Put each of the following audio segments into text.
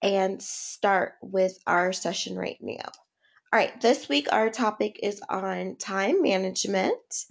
and start with our session right now. All right, this week our topic is on time management.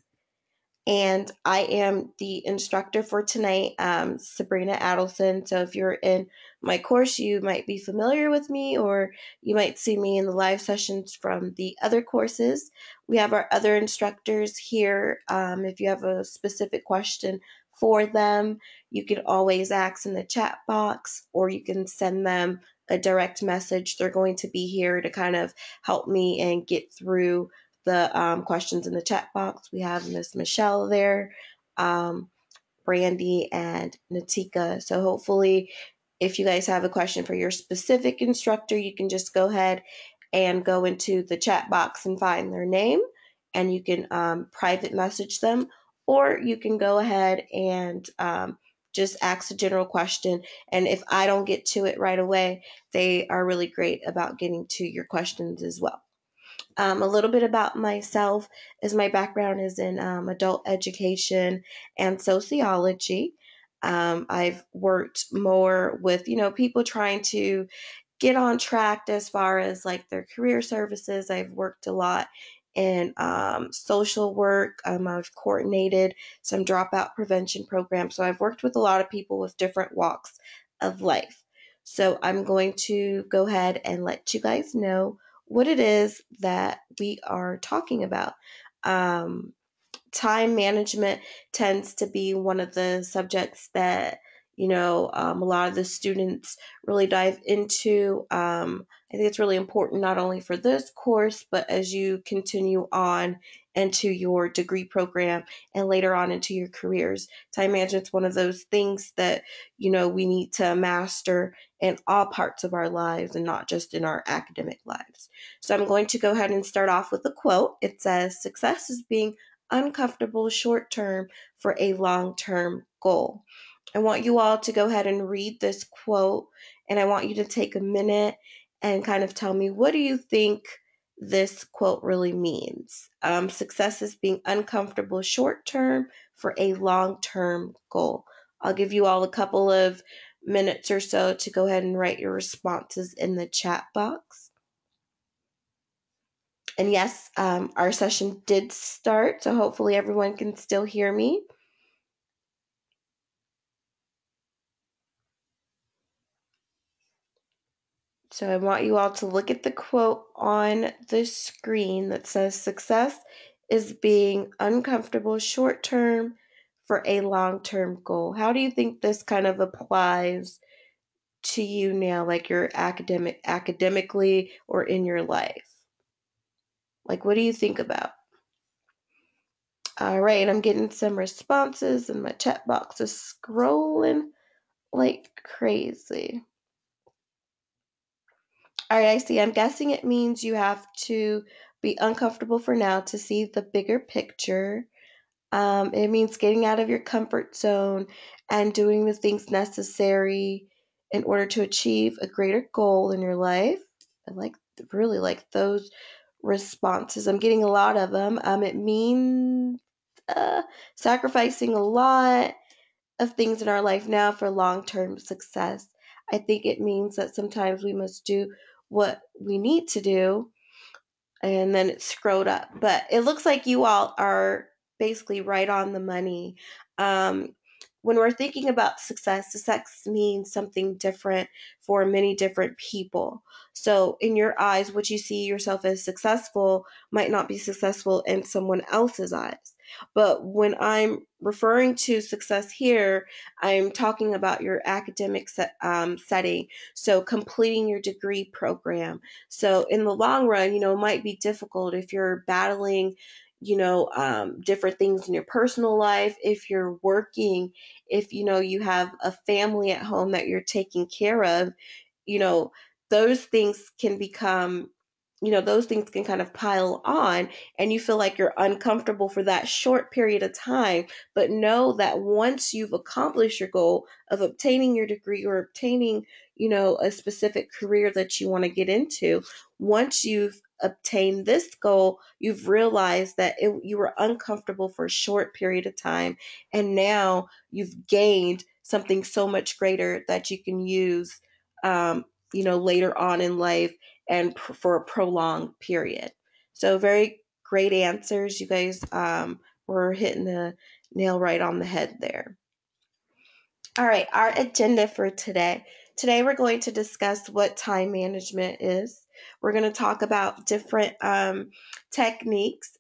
And I am the instructor for tonight, Sabrina Adelson. So if you're in my course, you might be familiar with me, or you might see me in the live sessions from the other courses. We have our other instructors here. If you have a specific question for them, you can always ask in the chat box, or you can send them a direct message. They're going to be here to kind of help me and get through the questions in the chat box. We have Miss Michelle there, Brandy, and Natika. So hopefully, if you guys have a question for your specific instructor, you can just go ahead and go into the chat box and find their name, and you can private message them, or you can go ahead and just ask a general question. And if I don't get to it right away, they are really great about getting to your questions as well. A little bit about myself is my background is in adult education and sociology. I've worked more with, people trying to get on track as far as like their career services. I've worked a lot in social work. I've coordinated some dropout prevention programs. So I've worked with a lot of people with different walks of life. So I'm going to go ahead and let you guys know what it is that we are talking about. Time management tends to be one of the subjects that a lot of the students really dive into. I think it's really important not only for this course, but as you continue on into your degree program and later on into your careers. Time management is one of those things that we need to master in all parts of our lives and not just in our academic lives. So I'm going to go ahead and start off with a quote. It says, "Success is being uncomfortable short term for a long term goal." I want you all to go ahead and read this quote, and I want you to take a minute and kind of tell me, what do you think this quote really means? Success is being uncomfortable short term for a long term goal. I'll give you all a couple of minutes or so to go ahead and write your responses in the chat box. And yes, our session did start, so hopefully everyone can still hear me. So I want you all to look at the quote on the screen that says, "Success is being uncomfortable short term for a long term goal." How do you think this kind of applies to you now, like your academically or in your life? Like, what do you think about? All right, I'm getting some responses and my chat box is scrolling like crazy. All right, I see. I'm guessing it means you have to be uncomfortable for now to see the bigger picture. It means getting out of your comfort zone and doing the things necessary in order to achieve a greater goal in your life. I really like those responses. I'm getting a lot of them. It means sacrificing a lot of things in our life now for long-term success. I think it means that sometimes we must do what we need to do, and then it's scrolled up. But it looks like you all are basically right on the money. When we're thinking about success means something different for many different people. So in your eyes, what you see yourself as successful might not be successful in someone else's eyes. But when I'm referring to success here, I'm talking about your academic setting. So completing your degree program. So in the long run, it might be difficult if you're battling different things in your personal life, if you're working, if you have a family at home that you're taking care of, you know, those things can become, those things can kind of pile on, and you feel like you're uncomfortable for that short period of time. But know that once you've accomplished your goal of obtaining your degree or obtaining, a specific career that you want to get into, once you've obtained this goal, you've realized that you were uncomfortable for a short period of time, and now you've gained something so much greater that you can use later on in life and for a prolonged period. So very great answers. You guys were hitting the nail right on the head there. All right, our agenda for today. Today, we're going to discuss what time management is. We're going to talk about different techniques.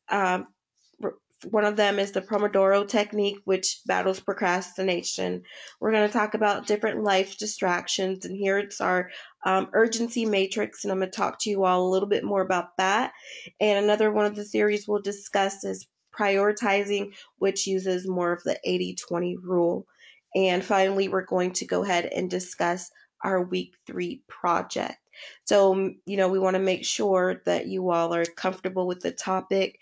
One of them is the Pomodoro technique, which battles procrastination. We're going to talk about different life distractions, and here it's our urgency matrix, and I'm going to talk to you all a little bit more about that. And another one of the theories we'll discuss is prioritizing, which uses more of the 80-20 rule. And finally, we're going to go ahead and discuss our week 3 project. So, we want to make sure that you all are comfortable with the topic.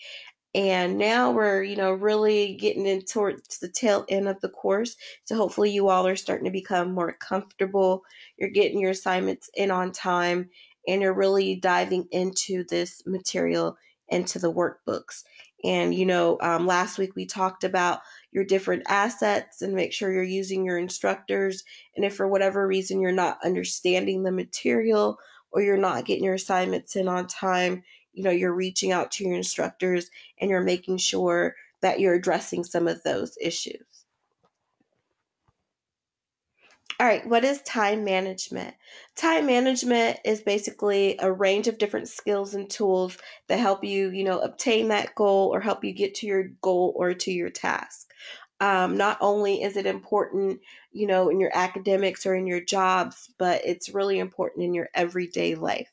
And now we're, really getting in towards the tail end of the course. So hopefully you all are starting to become more comfortable. You're getting your assignments in on time, and you're really diving into this material, into the workbooks. And, last week we talked about your different assets and make sure you're using your instructors. And if for whatever reason you're not understanding the material or you're not getting your assignments in on time, you're reaching out to your instructors and you're making sure that you're addressing some of those issues. All right, what is time management? Time management is basically a range of different skills and tools that help you, obtain that goal or help you get to your goal or to your task. Not only is it important, in your academics or in your jobs, but it's really important in your everyday life.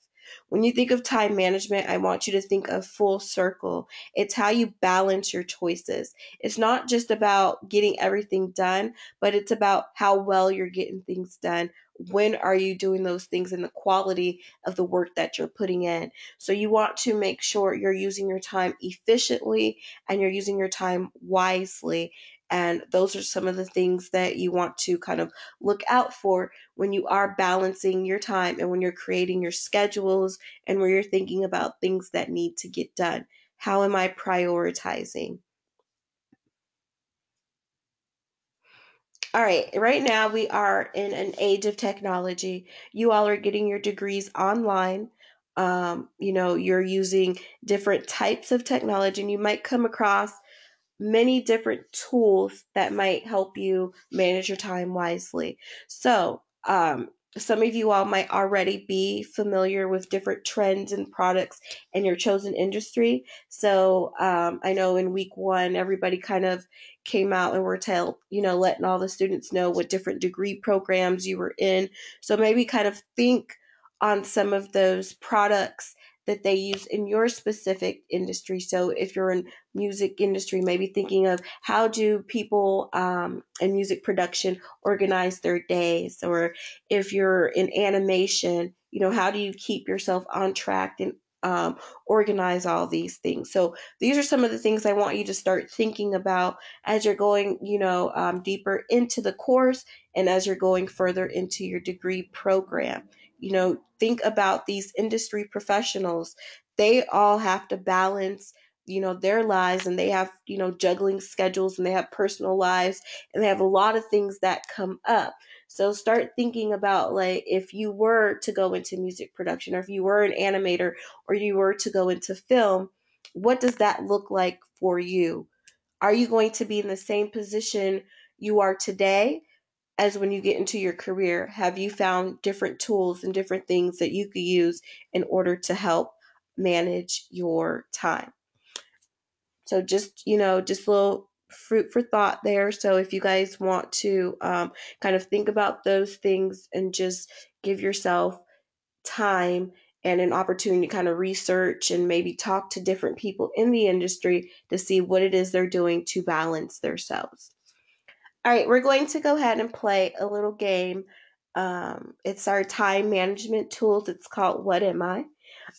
When you think of time management, I want you to think of full circle. It's how you balance your choices. It's not just about getting everything done, but it's about how well you're getting things done. When are you doing those things, and the quality of the work that you're putting in? So you want to make sure you're using your time efficiently and you're using your time wisely. And those are some of the things that you want to kind of look out for when you are balancing your time and when you're creating your schedules and where you're thinking about things that need to get done. How am I prioritizing? All right now we are in an age of technology. You all are getting your degrees online. You're using different types of technology, and you might come across many different tools that might help you manage your time wisely. So, some of you all might already be familiar with different trends and products in your chosen industry. So, I know in week 1, everybody kind of came out and were letting all the students know what different degree programs you were in. So maybe kind of think on some of those products that they use in your specific industry. So if you're in music industry, maybe thinking of how do people in music production organize their days, or if you're in animation, how do you keep yourself on track and organize all these things? So these are some of the things I want you to start thinking about as you're going, deeper into the course and as you're going further into your degree program. Think about these industry professionals. They all have to balance, their lives, and they have, juggling schedules, and they have personal lives, and they have a lot of things that come up. So start thinking about, like, if you were to go into music production, or if you were an animator, or you were to go into film, what does that look like for you? Are you going to be in the same position you are today as when you get into your career? Have you found different tools and different things that you could use in order to help manage your time? So just a little fruit for thought there. So if you guys want to kind of think about those things and just give yourself time and an opportunity to kind of research and maybe talk to different people in the industry to see what it is they're doing to balance themselves. All right, we're going to go ahead and play a little game. It's our time management tools. It's called What Am I?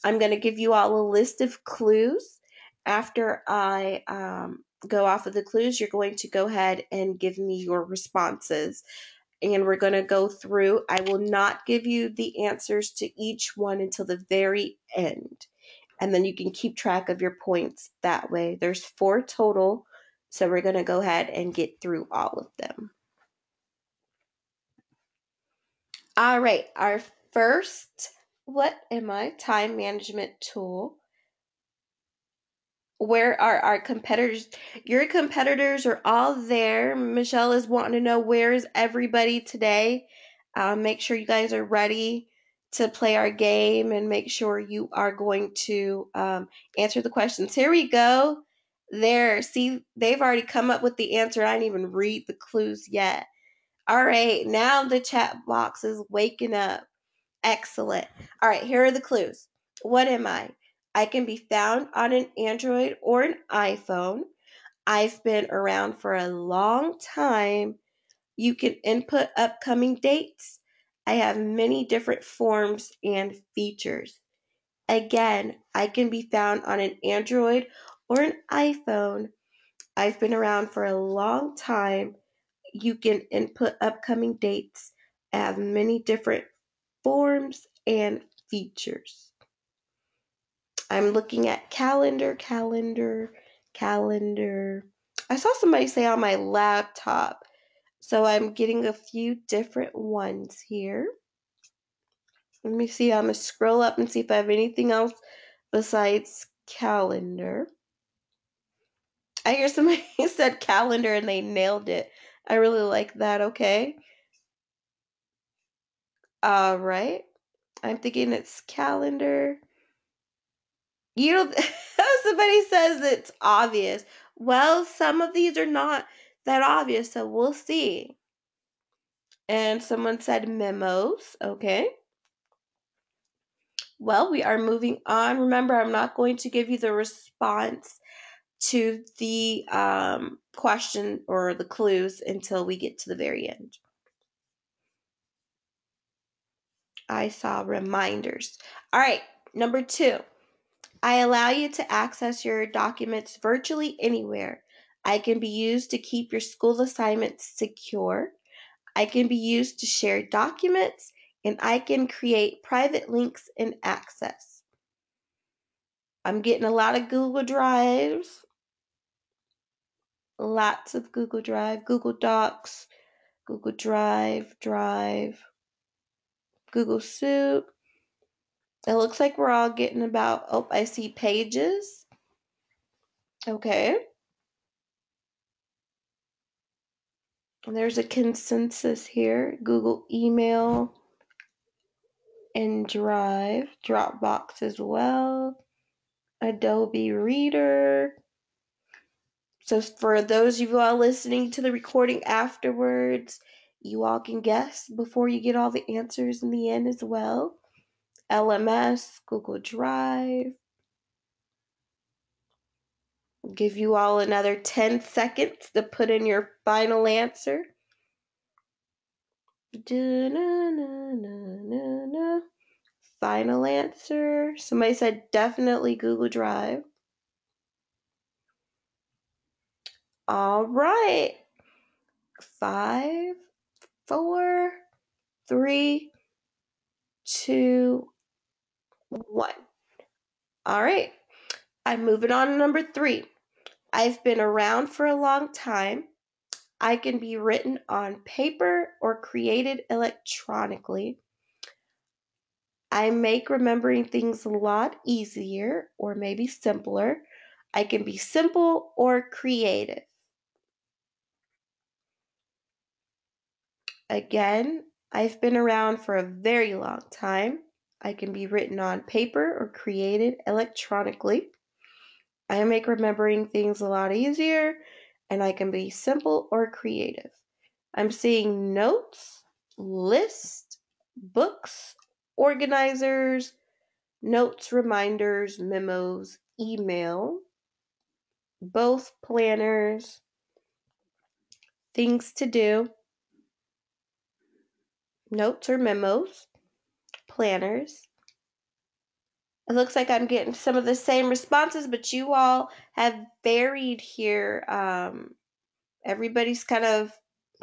I'm going to give you all a list of clues. After I go off of the clues, you're going to go ahead and give me your responses. And we're going to go through. I will not give you the answers to each one until the very end. And then you can keep track of your points that way. There's 4 total. So we're going to go ahead and get through all of them. All right, our First, what am I? Time management tool. Where are our competitors? Your competitors are all there. Michelle is wanting to know, where is everybody today? Make sure you guys are ready to play our game, and make sure you are going to answer the questions. Here we go. There. See, they've already come up with the answer. I didn't even read the clues yet. All right. Now the chat box is waking up. Excellent. All right, here are the clues. What am I? I can be found on an Android or an iPhone. I've been around for a long time. You can input upcoming dates. I have many different forms and features. Again, I can be found on an Android or an iPhone. I've been around for a long time. You can input upcoming dates. I have many different forms and features. I'm looking at calendar. I saw somebody say on my laptop, so I'm getting a few different ones here. Let me see. I'm going to scroll up and see if I have anything else besides calendar. I hear somebody said calendar and they nailed it. I really like that. Okay. All right. I'm thinking it's calendar. You know, somebody says it's obvious. Well, some of these are not that obvious, so we'll see. And someone said memos. Okay. Well, we are moving on. Remember, I'm not going to give you the response to the question or the clues until we get to the very end. I saw reminders. All right, number 2. I allow you to access your documents virtually anywhere. I can be used to keep your school assignments secure. I can be used to share documents, and I can create private links and access. I'm getting a lot of Google Drives, lots of Google Drive, Google Docs, Google Drive, Google Soup. It looks like we're all getting about, oh, I see pages. Okay. And there's a consensus here. Google email and Drive, Dropbox as well, Adobe Reader. So for those of you all listening to the recording afterwards, you all can guess before you get all the answers in the end as well. LMS, Google Drive. I'll give you all another 10 seconds to put in your final answer. Final answer. Somebody said definitely Google Drive. All right. 5, 4, 3, 2, 1. All right. I'm moving on to number 3. I've been around for a long time. I can be written on paper or created electronically. I make remembering things a lot easier or maybe simpler. I can be simple or creative. Again, I've been around for a very long time. I can be written on paper or created electronically. I make remembering things a lot easier, and I can be simple or creative. I'm seeing notes, lists, books, organizers, notes, reminders, memos, email, both planners, things to do, notes or memos, planners. It looks like I'm getting some of the same responses, but you all have varied here. Everybody's kind of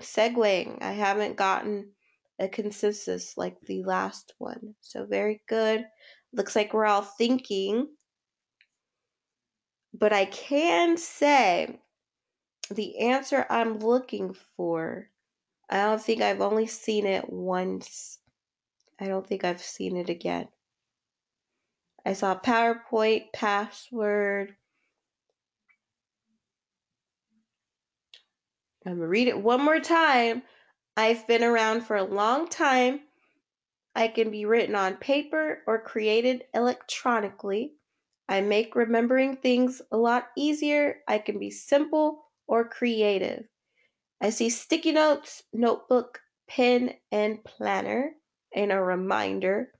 segueing. I haven't gotten a consensus like the last one. So very good. Looks like we're all thinking. But I can say the answer I'm looking for, I don't think I've only seen it once I don't think I've seen it again. I saw PowerPoint, password. I'm going to read it one more time. I've been around for a long time. I can be written on paper or created electronically. I make remembering things a lot easier. I can be simple or creative. I see sticky notes, notebook, pen, and planner, and a reminder.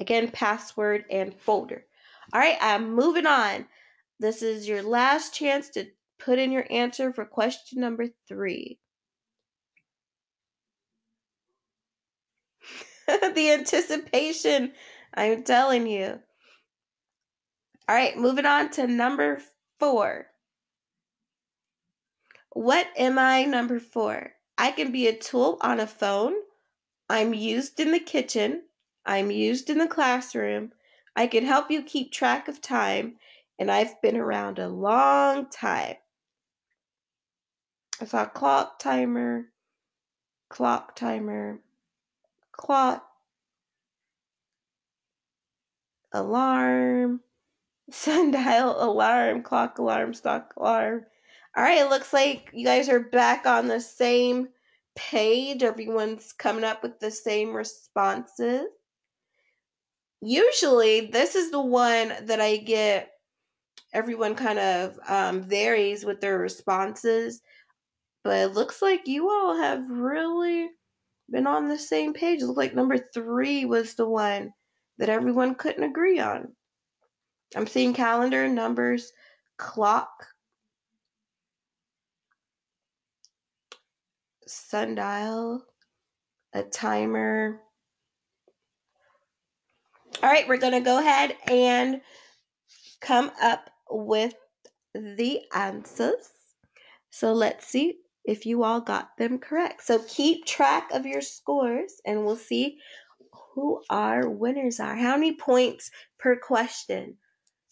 Again, password and folder. All right, I'm moving on. This is your last chance to put in your answer for question number 3. The anticipation, I'm telling you. All right, moving on to number 4. What am I? Number 4. I can be a tool on a phone. I'm used in the kitchen. I'm used in the classroom. I can help you keep track of time, and I've been around a long time. I saw clock, timer, clock, alarm, sundial, alarm, clock, alarm, stock, alarm. All right, it looks like you guys are back on the same page. Everyone's coming up with the same responses. Usually, this is the one that I get. Everyone kind of varies with their responses, but it looks like you all have really been on the same page. It looks like number 3 was the one that everyone couldn't agree on. I'm seeing calendar, numbers, clock, sundial, a timer. All right, we're going to go ahead and come up with the answers. So let's see if you all got them correct. So keep track of your scores and we'll see who our winners are. How many points per question?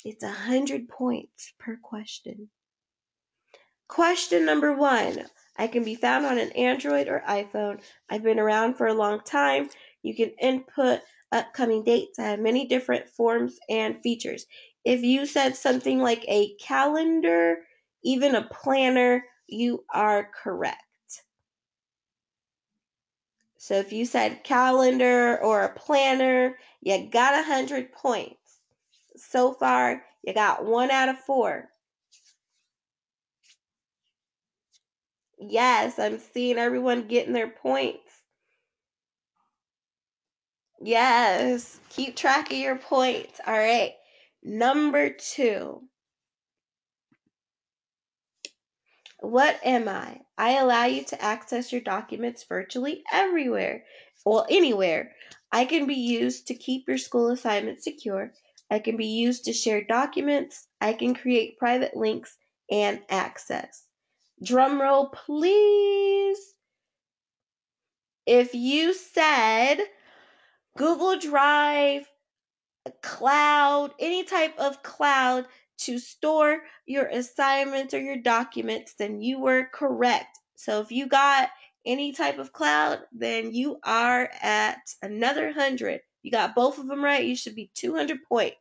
It's 100 points per question. Question number 1. I can be found on an Android or iPhone. I've been around for a long time. You can input upcoming dates. I have many different forms and features. If you said something like a calendar, even a planner, you are correct. So if you said calendar or a planner, you got 100 points. So far, you got 1 out of 4. Yes, I'm seeing everyone getting their points. Yes, keep track of your points. All right. Number 2. What am I? I allow you to access your documents virtually everywhere. Well, anywhere. I can be used to keep your school assignments secure. I can be used to share documents. I can create private links and access. Drum roll, please. If you said Google Drive, cloud, any type of cloud to store your assignments or your documents, then you were correct. So if you got any type of cloud, then you are at another 100. You got both of them right, you should be 200 points.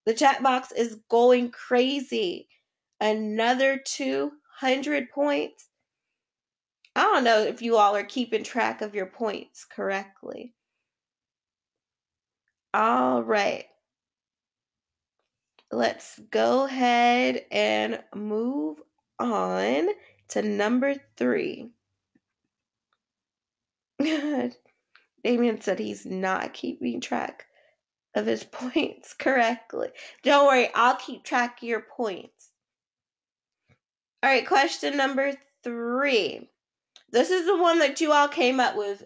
The chat box is going crazy. Another 200 points. I don't know if you all are keeping track of your points correctly. All right. Let's go ahead and move on to number 3. Damien said he's not keeping track of his points correctly. Don't worry, I'll keep track of your points. All right, question number 3. This is the one that you all came up with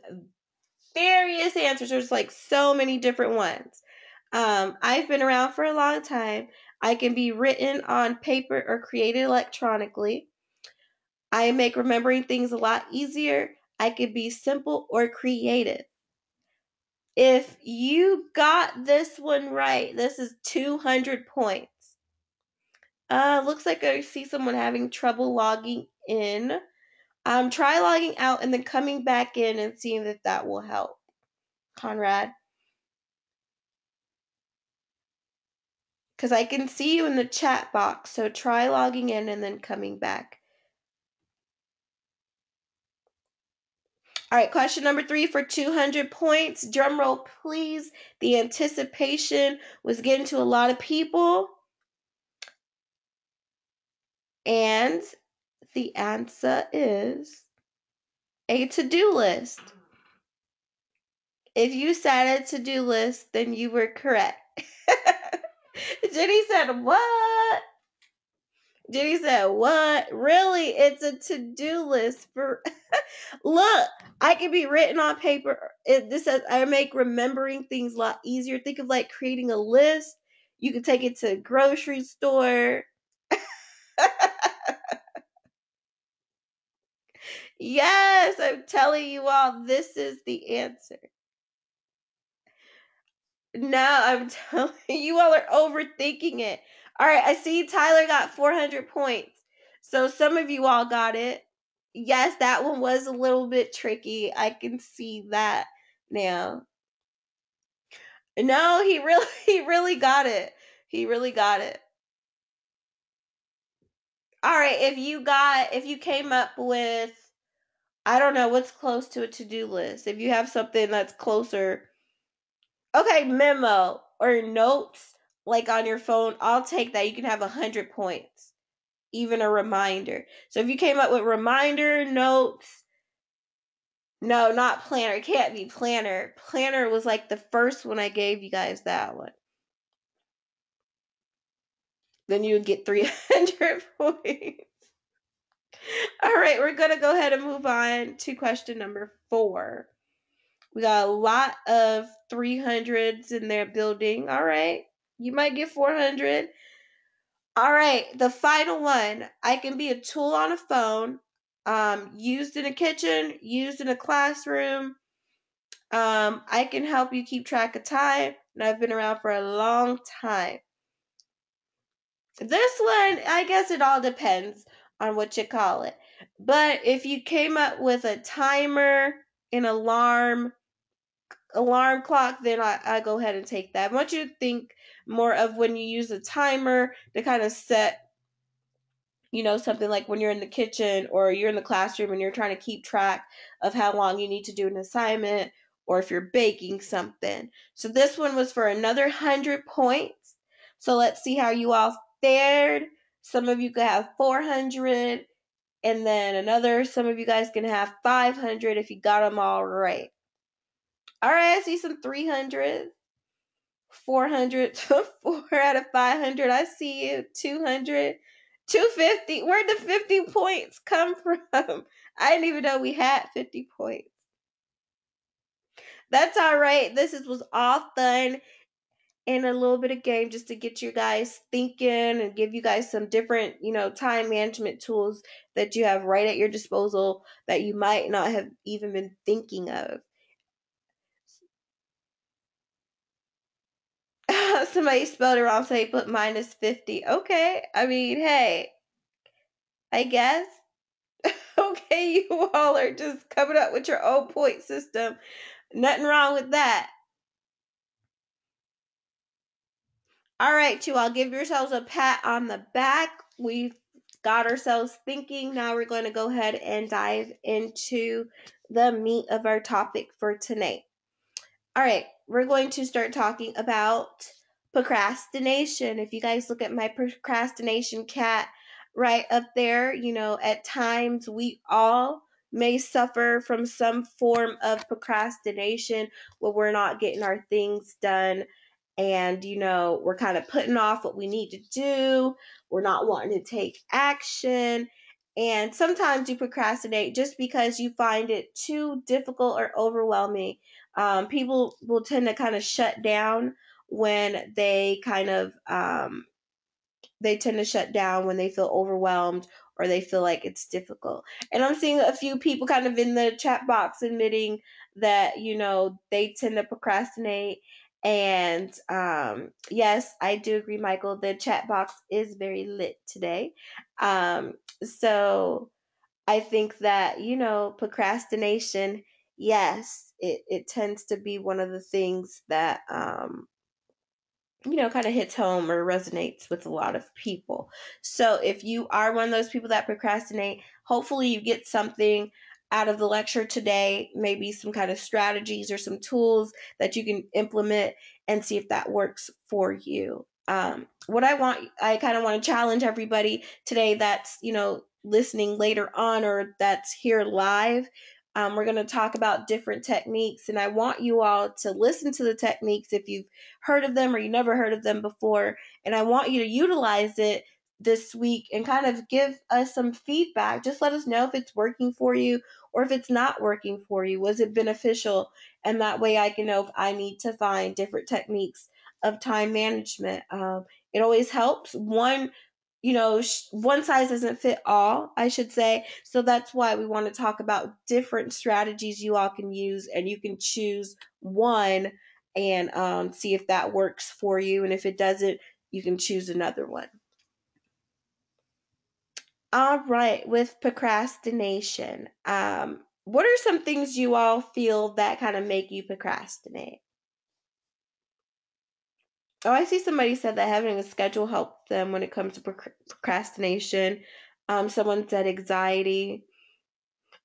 various answers. There's like so many different ones. I've been around for a long time. I can be written on paper or created electronically. I make remembering things a lot easier. I can be simple or creative. If you got this one right, this is 200 points. Looks like I see someone having trouble logging in. Try logging out and then coming back in and seeing if that will help. Conrad. Because I can see you in the chat box, so try logging in and then coming back. All right, question number 3 for 200 points. Drum roll, please. The anticipation was getting to a lot of people. And the answer is a to-do list. If you said a to-do list, then you were correct. Jenny said, what? Jenny said, what? Really? It's a to-do list for... Look, I can be written on paper. This says, I make remembering things a lot easier. Think of like creating a list. You can take it to a grocery store. Yes, I'm telling you all, this is the answer. No, I'm telling you all are overthinking it. All right, I see Tyler got 400 points. So some of you all got it. Yes, that one was a little bit tricky. I can see that now. No, he really got it. He really got it. All right, if you came up with, I don't know what's close to a to-do list. If you have something that's closer, okay, memo or notes like on your phone, I'll take that. You can have 100 points. Even a reminder. So if you came up with reminder, notes, no, not planner. It can't be planner. Planner was like the first one I gave you guys that one. Then you would get 300 points. All right, we're going to go ahead and move on to question number 4. We got a lot of 300s in their building. All right, you might get 400. All right, the final one. I can be a tool on a phone, used in a kitchen, used in a classroom. I can help you keep track of time, and I've been around for a long time. This one, I guess it all depends on what you call it. But if you came up with a timer, an alarm clock, then I go ahead and take that. I want you to think more of when you use a timer to kind of set, something like when you're in the kitchen or you're in the classroom and you're trying to keep track of how long you need to do an assignment, or if you're baking something. So this one was for another 100 points. So let's see how you all fared. Some of you could have 400, and then some of you guys can have 500 if you got them all right. All right, I see some 300. 400, 4 out of 500. I see you. 200, 250. Where'd the 50 points come from? I didn't even know we had 50 points. That's all right. Was all fun and a little bit of game just to get you guys thinking and give you guys some different, time management tools that you have right at your disposal that you might not have even been thinking of. Somebody spelled it wrong, so they put minus 50. Okay. I mean, hey, I guess. Okay, you all are just coming up with your own point system. Nothing wrong with that. All right, you all, give yourselves a pat on the back. We've got ourselves thinking. Now we're going to go ahead and dive into the meat of our topic for tonight. All right, we're going to start talking about procrastination. If you guys look at my procrastination cat right up there, at times we all may suffer from some form of procrastination where we're not getting our things done, and we're kind of putting off what we need to do. We're not wanting to take action. And sometimes you procrastinate just because you find it too difficult or overwhelming. People will tend to kind of shut down when they shut down when they feel overwhelmed or they feel like it's difficult. And I'm seeing a few people kind of in the chat box admitting that, they tend to procrastinate. And yes, I do agree, Michael. The chat box is very lit today. So I think that, procrastination yes, it tends to be one of the things that kind of hits home or resonates with a lot of people. So if you are one of those people that procrastinate, hopefully you get something out of the lecture today, maybe some kind of strategies or some tools that you can implement and see if that works for you. I kind of want to challenge everybody today that's, listening later on or that's here live. We're going to talk about different techniques, and I want you all to listen to the techniques if you've heard of them or you never heard of them before. And I want you to utilize it this week and kind of give us some feedback. Just let us know if it's working for you or if it's not working for you. Was it beneficial? And that way I can know if I need to find different techniques of time management. It always helps. One size doesn't fit all, I should say. So that's why we want to talk about different strategies you all can use, and you can choose one and see if that works for you. And if it doesn't, you can choose another one. All right, with procrastination, what are some things you all feel that kind of make you procrastinate? Oh, I see somebody said that having a schedule helped them when it comes to procrastination. Someone said anxiety.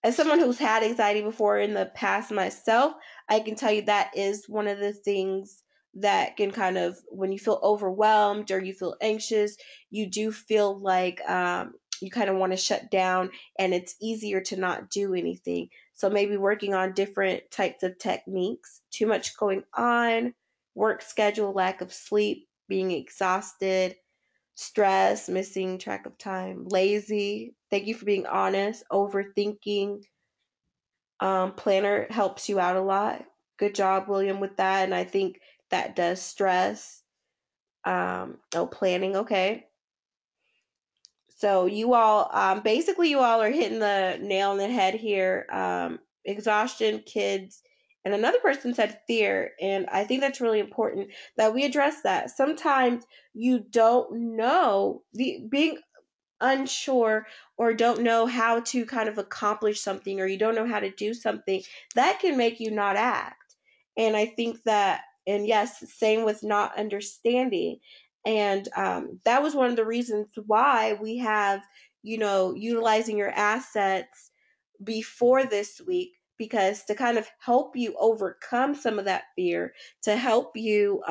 As someone who's had anxiety before in the past myself, I can tell you that is one of the things that can kind of, when you feel overwhelmed or you feel anxious, you do feel like you kind of want to shut down, and it's easier to not do anything. So maybe working on different types of techniques, too much going on, work schedule, lack of sleep, being exhausted, stress, missing track of time, lazy. Thank you for being honest, overthinking. Planner helps you out a lot. Good job, William, with that. And I think that does stress. Planning. Okay. So basically, you all are hitting the nail on the head here. Exhaustion, kids, and another person said fear. And I think that's really important that we address that. Sometimes you don't know being unsure or don't know how to kind of accomplish something, or you don't know how to do something, that can make you not act. And I think that, and yes, same with not understanding. And that was one of the reasons why we have, utilizing your assets before this week, because to kind of help you overcome some of that fear, to help you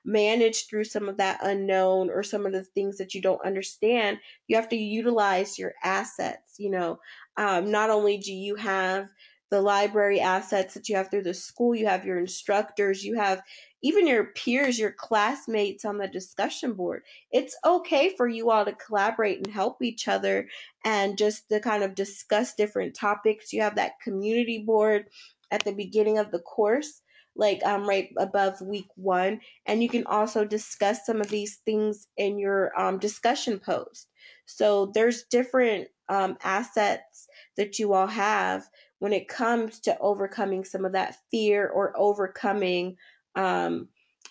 manage through some of that unknown or some of the things that you don't understand, you have to utilize your assets. Not only do you have the library assets that you have through the school, you have your instructors, you have even your peers, your classmates on the discussion board. It's okay for you all to collaborate and help each other and just to kind of discuss different topics. You have that community board at the beginning of the course, like right above week 1, and you can also discuss some of these things in your discussion post. So there's different assets that you all have when it comes to overcoming some of that fear or overcoming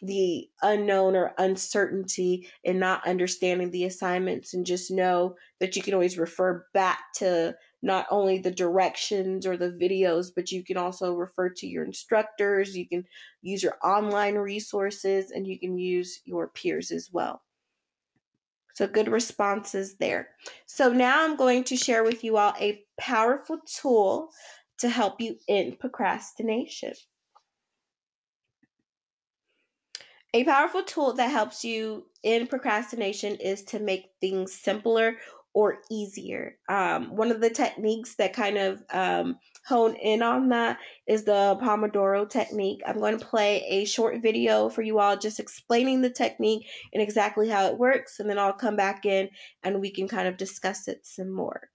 the unknown or uncertainty and not understanding the assignments, and just know that you can always refer back to not only the directions or the videos, but you can also refer to your instructors, you can use your online resources, and you can use your peers as well. So good responses there. So now I'm going to share with you all a powerful tool to help you in procrastination. A powerful tool that helps you in procrastination is to make things simpler or easier. One of the techniques that kind of hone in on that is the Pomodoro technique. I'm going to play a short video for you all just explaining the technique and exactly how it works, and then I'll come back in and we can kind of discuss it some more.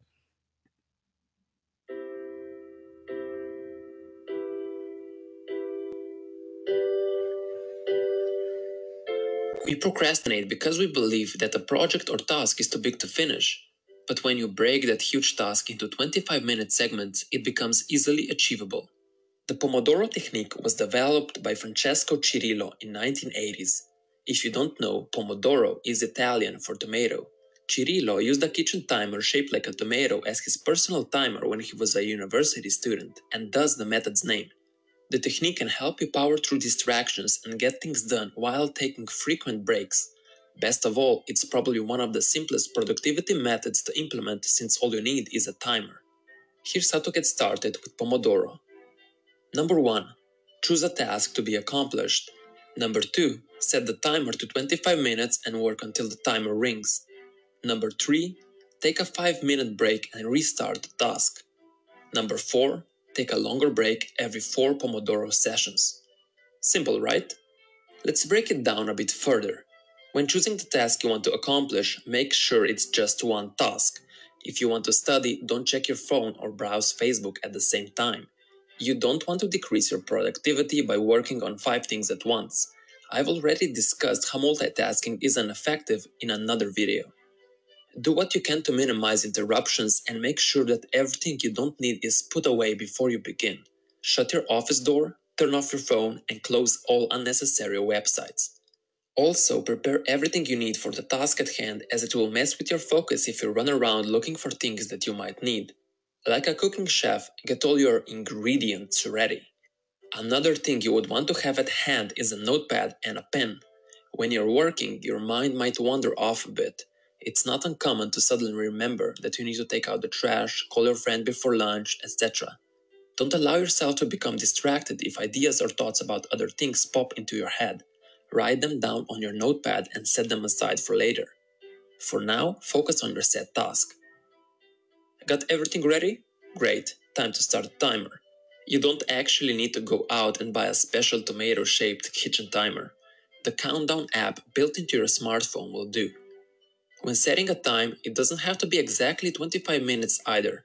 We procrastinate because we believe that a project or task is too big to finish. But when you break that huge task into 25-minute segments, it becomes easily achievable. The Pomodoro technique was developed by Francesco Cirillo in 1980s. If you don't know, Pomodoro is Italian for tomato. Cirillo used a kitchen timer shaped like a tomato as his personal timer when he was a university student, and thus the method's name. The technique can help you power through distractions and get things done while taking frequent breaks. Best of all, it's probably one of the simplest productivity methods to implement since all you need is a timer. Here's how to get started with Pomodoro. Number 1. Choose a task to be accomplished. Number 2. Set the timer to 25 minutes and work until the timer rings. Number 3. Take a 5-minute break and restart the task. Number 4. Take a longer break every 4 Pomodoro sessions. Simple, right? Let's break it down a bit further. When choosing the task you want to accomplish, make sure it's just one task. If you want to study, don't check your phone or browse Facebook at the same time. You don't want to decrease your productivity by working on 5 things at once. I've already discussed how multitasking is ineffective in another video. Do what you can to minimize interruptions and make sure that everything you don't need is put away before you begin. Shut your office door, turn off your phone, and close all unnecessary websites. Also, prepare everything you need for the task at hand, as it will mess with your focus if you run around looking for things that you might need. Like a cooking chef, get all your ingredients ready. Another thing you would want to have at hand is a notepad and a pen. When you're working, your mind might wander off a bit. It's not uncommon to suddenly remember that you need to take out the trash, call your friend before lunch, etc. Don't allow yourself to become distracted if ideas or thoughts about other things pop into your head. Write them down on your notepad and set them aside for later. For now, focus on your set task. Got everything ready? Great, time to start the timer. You don't actually need to go out and buy a special tomato-shaped kitchen timer. The countdown app built into your smartphone will do. When setting a time, it doesn't have to be exactly 25 minutes either.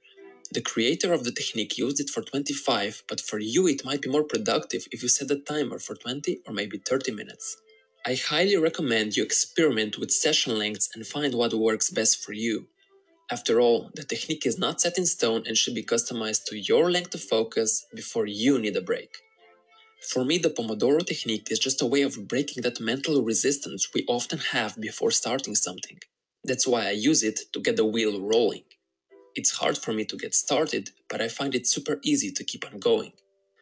The creator of the technique used it for 25, but for you it might be more productive if you set the timer for 20 or maybe 30 minutes. I highly recommend you experiment with session lengths and find what works best for you. After all, the technique is not set in stone and should be customized to your length of focus before you need a break. For me, the Pomodoro technique is just a way of breaking that mental resistance we often have before starting something. That's why I use it to get the wheel rolling. It's hard for me to get started, but I find it super easy to keep on going.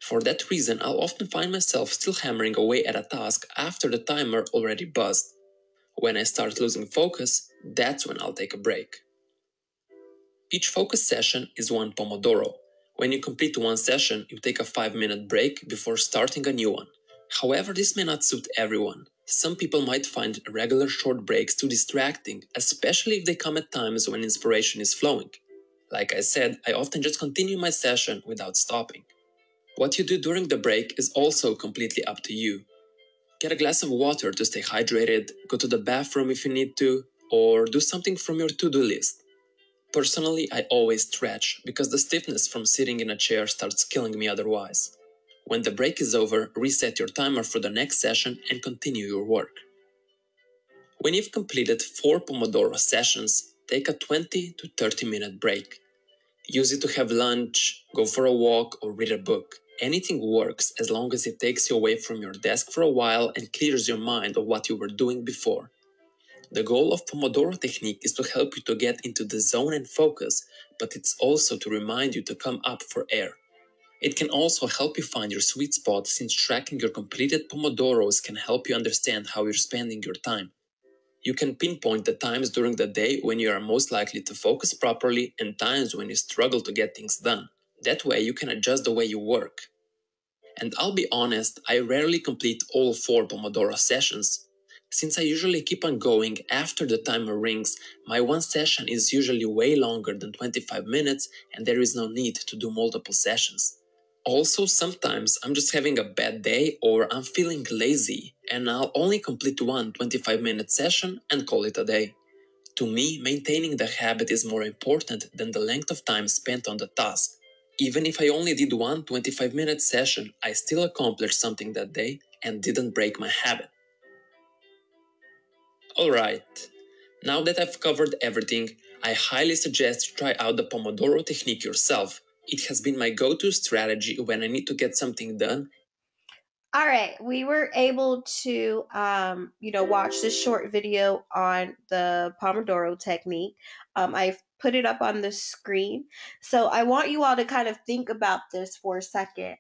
For that reason, I'll often find myself still hammering away at a task after the timer already buzzed. When I start losing focus, that's when I'll take a break. Each focus session is one Pomodoro. When you complete one session, you take a 5-minute break before starting a new one. However, this may not suit everyone. Some people might find regular short breaks too distracting, especially if they come at times when inspiration is flowing. Like I said, I often just continue my session without stopping. What you do during the break is also completely up to you. Get a glass of water to stay hydrated, go to the bathroom if you need to, or do something from your to-do list. Personally, I always stretch because the stiffness from sitting in a chair starts killing me otherwise. When the break is over, reset your timer for the next session and continue your work. When you've completed 4 Pomodoro sessions, take a 20 to 30 minute break. Use it to have lunch, go for a walk, or read a book. Anything works as long as it takes you away from your desk for a while and clears your mind of what you were doing before. The goal of Pomodoro technique is to help you to get into the zone and focus, but it's also to remind you to come up for air. It can also help you find your sweet spot, since tracking your completed Pomodoros can help you understand how you're spending your time. You can pinpoint the times during the day when you are most likely to focus properly and times when you struggle to get things done. That way you can adjust the way you work. And I'll be honest, I rarely complete all 4 Pomodoro sessions. Since I usually keep on going after the timer rings, my one session is usually way longer than 25 minutes and there is no need to do multiple sessions. Also, sometimes I'm just having a bad day or I'm feeling lazy and I'll only complete one 25-minute session and call it a day. To me, maintaining the habit is more important than the length of time spent on the task. Even if I only did one 25-minute session, I still accomplished something that day and didn't break my habit. Alright, now that I've covered everything, I highly suggest you try out the Pomodoro technique yourself. It has been my go-to strategy when I need to get something done. All right, we were able to, watch this short video on the Pomodoro technique. I've put it up on the screen. So I want you all to kind of think about this for a second,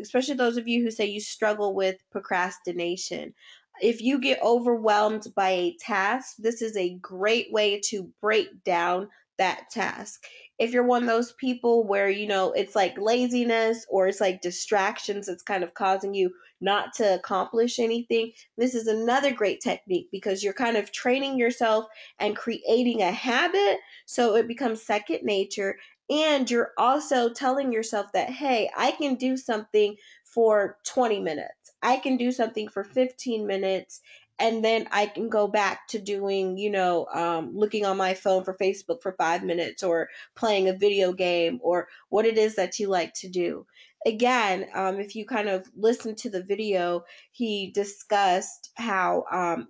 especially those of you who say you struggle with procrastination. If you get overwhelmed by a task, this is a great way to break down that task. If you're one of those people where, it's like laziness or it's like distractions that's kind of causing you not to accomplish anything, this is another great technique because you're kind of training yourself and creating a habit so it becomes second nature. And you're also telling yourself that, hey, I can do something for 20 minutes, I can do something for 15 minutes. And then I can go back to doing, looking on my phone for Facebook for 5 minutes or playing a video game or what it is that you like to do. Again, if you kind of listen to the video, he discussed how,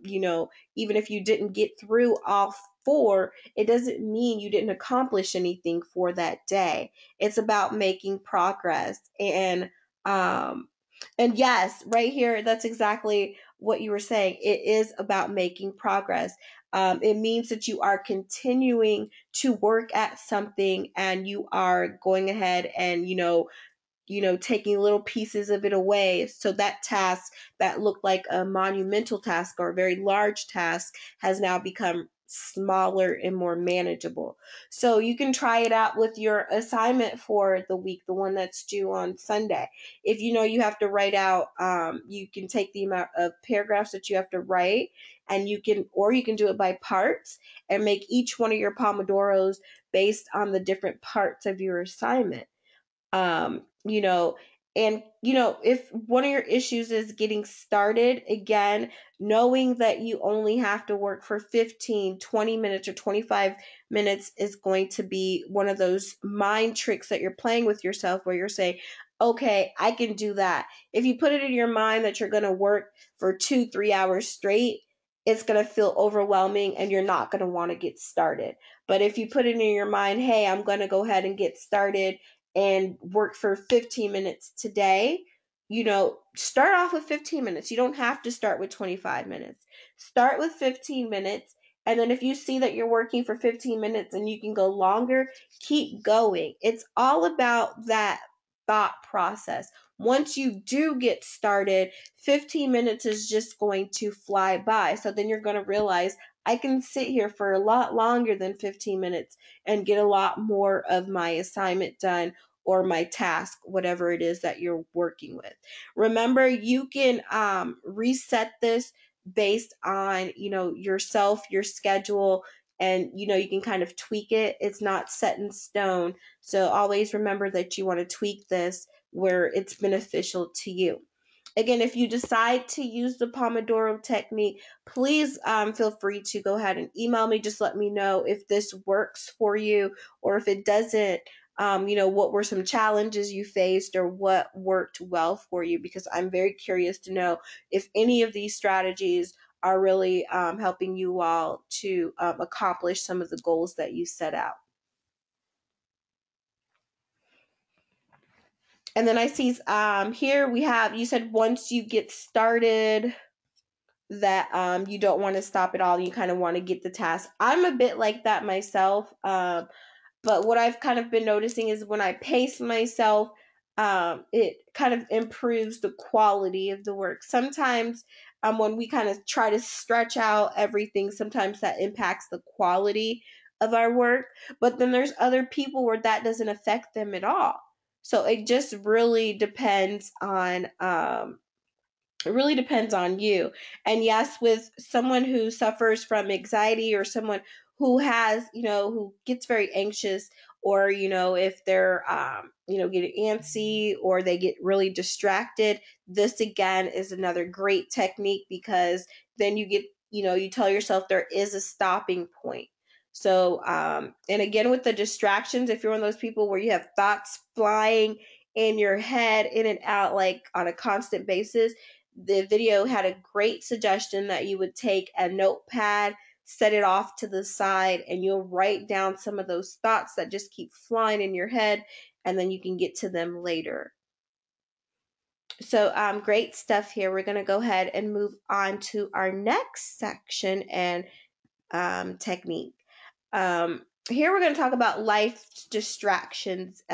even if you didn't get through all four, it doesn't mean you didn't accomplish anything for that day. It's about making progress. And yes, right here, that's exactly what you were saying. It is about making progress. It means that you are continuing to work at something and you are going ahead and, taking little pieces of it away. So that task that looked like a monumental task or a very large task has now become smaller and more manageable. So you can try it out with your assignment for the week, the one that's due on Sunday. If you know you have to write out, you can take the amount of paragraphs that you have to write and you can do it by parts and make each one of your Pomodoros based on the different parts of your assignment. um you know if one of your issues is getting started, again, knowing that you only have to work for 15, 20 minutes or 25 minutes is going to be one of those mind tricks that you're playing with yourself where you're saying, okay, I can do that. If you put it in your mind that you're going to work for 2 3 hours straight, it's going to feel overwhelming and you're not going to want to get started. But if you put it in your mind, hey, I'm going to go ahead and get started and work for 15 minutes today, start off with 15 minutes. You don't have to start with 25 minutes. Start with 15 minutes. And then if you see that you're working for 15 minutes and you can go longer, keep going. It's all about that thought process. Once you do get started, 15 minutes is just going to fly by. So then you're going to realize I can sit here for a lot longer than 15 minutes and get a lot more of my assignment done or my task, whatever it is that you're working with. Remember, you can reset this based on, yourself, your schedule, and, you can kind of tweak it. It's not set in stone. So always remember that you want to tweak this where it's beneficial to you. Again, if you decide to use the Pomodoro technique, please feel free to go ahead and email me. Just let me know if this works for you or if it doesn't. What were some challenges you faced or what worked well for you? Because I'm very curious to know if any of these strategies are really helping you all to accomplish some of the goals that you set out. And then I see here we have, you said once you get started, that you don't want to stop at all. You kind of want to get the task. I'm a bit like that myself. But what I've kind of been noticing is when I pace myself, it kind of improves the quality of the work. Sometimes when we kind of try to stretch out everything, sometimes that impacts the quality of our work. But then there's other people where that doesn't affect them at all. So it just really depends on it really depends on you. And yes, with someone who suffers from anxiety or someone who has, who gets very anxious, or, if they're, getting antsy or they get really distracted, this again is another great technique because then you get, you tell yourself there is a stopping point. So, and again, with the distractions, if you're one of those people where you have thoughts flying in your head in and out like on a constant basis, the video had a great suggestion that you would take a notepad, set it off to the side, and you'll write down some of those thoughts that just keep flying in your head, and then you can get to them later. So, great stuff here. We're going to go ahead and move on to our next section and technique. Here we're going to talk about life distractions.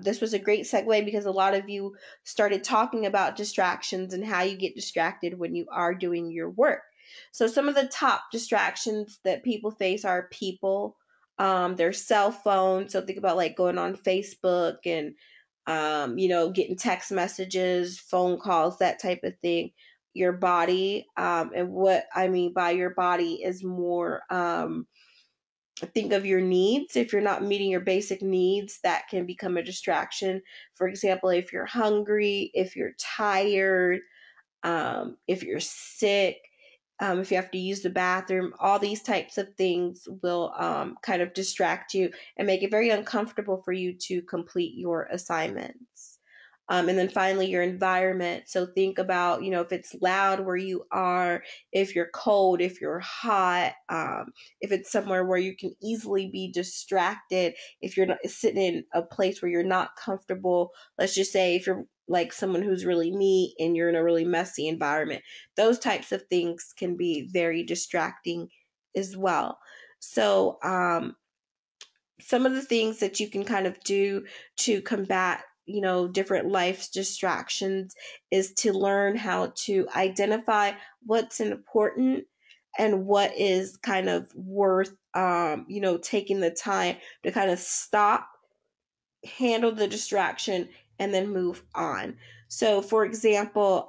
This was a great segue because a lot of you started talking about distractions and how you get distracted when you are doing your work. So, some of the top distractions that people face are people, their cell phone. So, think about like going on Facebook and getting text messages, phone calls, that type of thing. Your body, and what I mean by your body is more think of your needs. If you're not meeting your basic needs, that can become a distraction. For example, if you're hungry, if you're tired, if you're sick, if you have to use the bathroom, all these types of things will kind of distract you and make it very uncomfortable for you to complete your assignments. And then finally, your environment. So think about, if it's loud where you are, if you're cold, if you're hot, if it's somewhere where you can easily be distracted, if you're not sitting in a place where you're not comfortable. Let's just say if you're like someone who's really neat and you're in a really messy environment, those types of things can be very distracting as well. So, some of the things that you can kind of do to combat different life's distractions is to learn how to identify what's important and what is kind of worth taking the time to kind of stop, handle the distraction, and then move on. So, for example,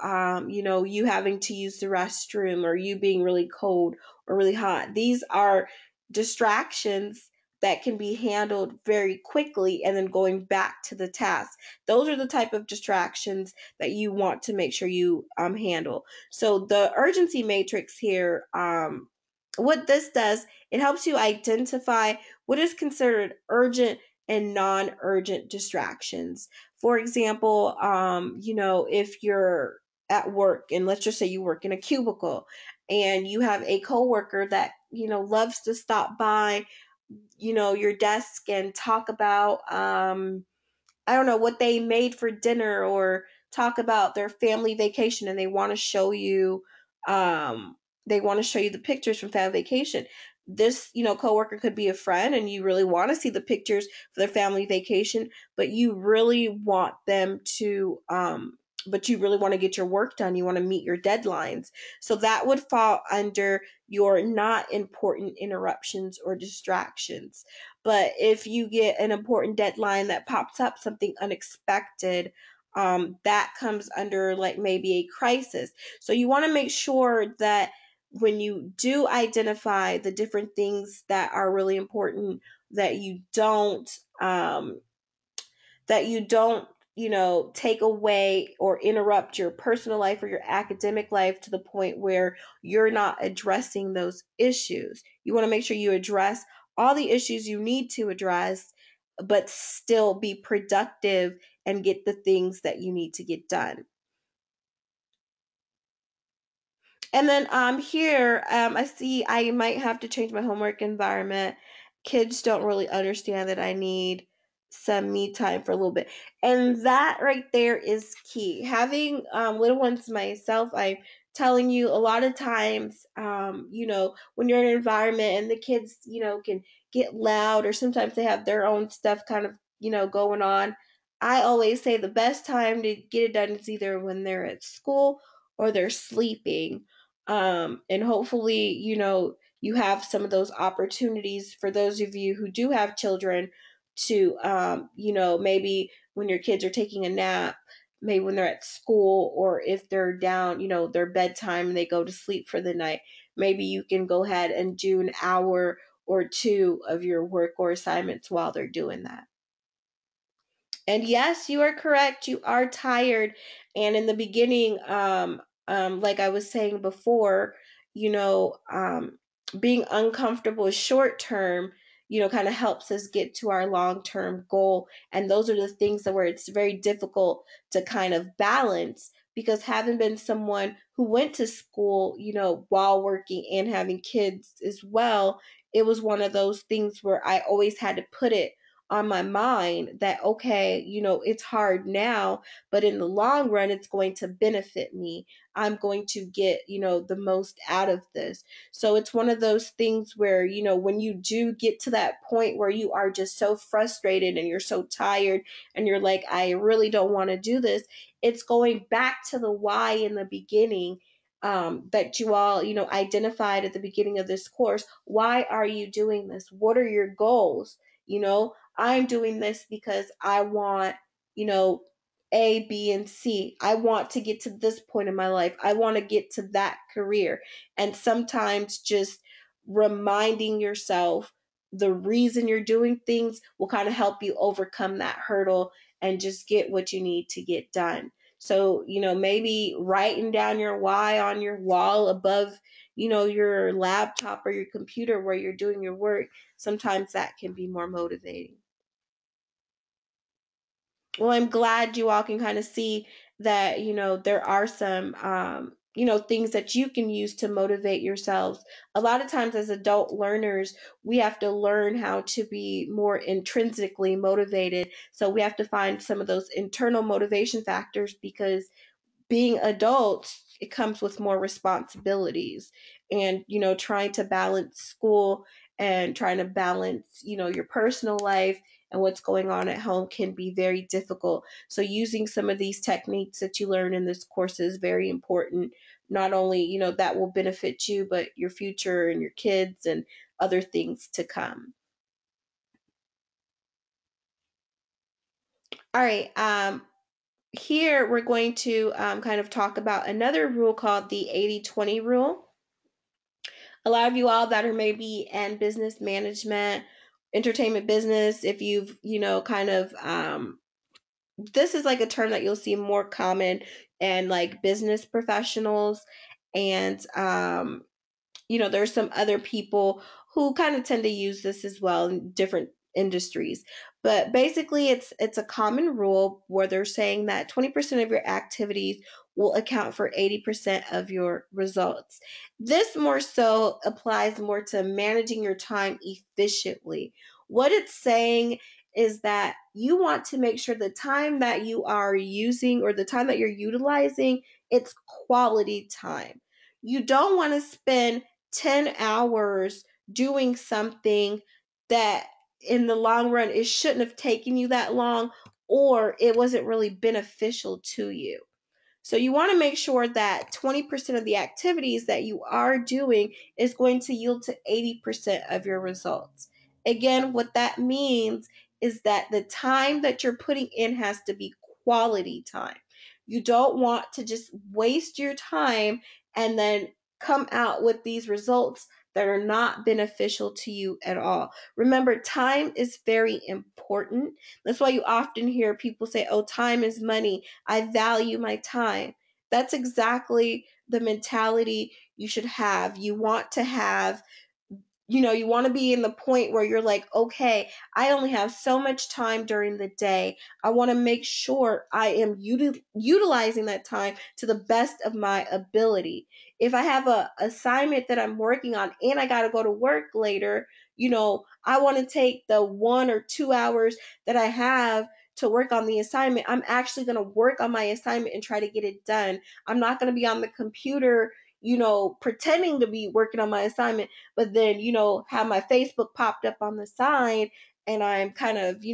you having to use the restroom or you being really cold or really hot, these are distractions that can be handled very quickly and then going back to the task. Those are the type of distractions that you want to make sure you handle. So, the urgency matrix here, what this does, it helps you identify what is considered urgent and non-urgent distractions. For example, if you're at work and let's just say you work in a cubicle and you have a coworker that loves to stop by your desk and talk about I don't know what they made for dinner or talk about their family vacation and um they want to show you the pictures from family vacation. This, coworker could be a friend and you really want to see the pictures for their family vacation, but you really want them to but you really want to get your work done. You want to meet your deadlines. So that would fall under your not important interruptions or distractions. But if you get an important deadline that pops up, something unexpected, that comes under like maybe a crisis. So you want to make sure that when you do identify the different things that are really important, that you don't um, that you don't take away or interrupt your personal life or your academic life to the point where you're not addressing those issues. You want to make sure you address all the issues you need to address, but still be productive and get the things that you need to get done. And then here I see I might have to change my homework environment. Kids don't really understand that I need some me time for a little bit. And that right there is key. Having little ones myself, I'm telling you a lot of times, when you're in an environment and the kids, can get loud or sometimes they have their own stuff kind of, going on. I always say the best time to get it done is either when they're at school or they're sleeping, and hopefully, you have some of those opportunities for those of you who do have children to, maybe when your kids are taking a nap, maybe when they're at school, or if they're down, their bedtime and they go to sleep for the night, maybe you can go ahead and do an hour or two of your work or assignments while they're doing that. And yes, you are correct. You are tired. And in the beginning, like I was saying before, you know, um, being uncomfortable short term, kind of helps us get to our long term goal. And those are the things that where it's very difficult to kind of balance because having been someone who went to school, while working and having kids as well, it was one of those things where I always had to put it on my mind that, okay, it's hard now, but in the long run, it's going to benefit me. I'm going to get, the most out of this. So it's one of those things where, when you do get to that point where you are just so frustrated and you're so tired and you're like, I really don't want to do this, it's going back to the why in the beginning, that you all, identified at the beginning of this course. Why are you doing this? What are your goals? I'm doing this because I want, you know, A, B, and C. I want to get to this point in my life. I want to get to that career. And sometimes just reminding yourself the reason you're doing things will kind of help you overcome that hurdle and just get what you need to get done. So, maybe writing down your why on your wall above, your laptop or your computer where you're doing your work, sometimes that can be more motivating. Well, I'm glad you all can kind of see that, there are some, things that you can use to motivate yourselves. A lot of times as adult learners, we have to learn how to be more intrinsically motivated. So we have to find some of those internal motivation factors because being adults, it comes with more responsibilities, and trying to balance school and trying to balance your personal life and what's going on at home can be very difficult. So using some of these techniques that you learn in this course is very important. Not only that will benefit you, but your future and your kids and other things to come. All right. Here we're going to kind of talk about another rule called the 80-20 rule. A lot of you all that are maybe in business management, entertainment business, if you've, kind of, this is like a term that you'll see more common in like business professionals. And there's some other people who kind of tend to use this as well in different industries. But basically it's a common rule where they're saying that 20% of your activities will account for 80% of your results. This more so applies more to managing your time efficiently. What it's saying is that you want to make sure the time that you are using or the time that you're utilizing, it's quality time. You don't want to spend 10 hours doing something that in the long run it shouldn't have taken you that long, or it wasn't really beneficial to you. So you want to make sure that 20% of the activities that you are doing is going to yield to 80% of your results. Again, what that means is that the time that you're putting in has to be quality time. You don't want to just waste your time and then come out with these results that are not beneficial to you at all. Remember, time is very important. That's why you often hear people say, oh, time is money. I value my time. That's exactly the mentality you should have. You want to have, you want to be in the point where you're like, okay, I only have so much time during the day. I want to make sure I am utilizing that time to the best of my ability. If I have a assignment that I'm working on and I got to go to work later, I want to take the 1 or 2 hours that I have to work on the assignment. I'm actually going to work on my assignment and try to get it done. I'm not going to be on the computer, pretending to be working on my assignment, but then, have my Facebook popped up on the side and I'm kind of,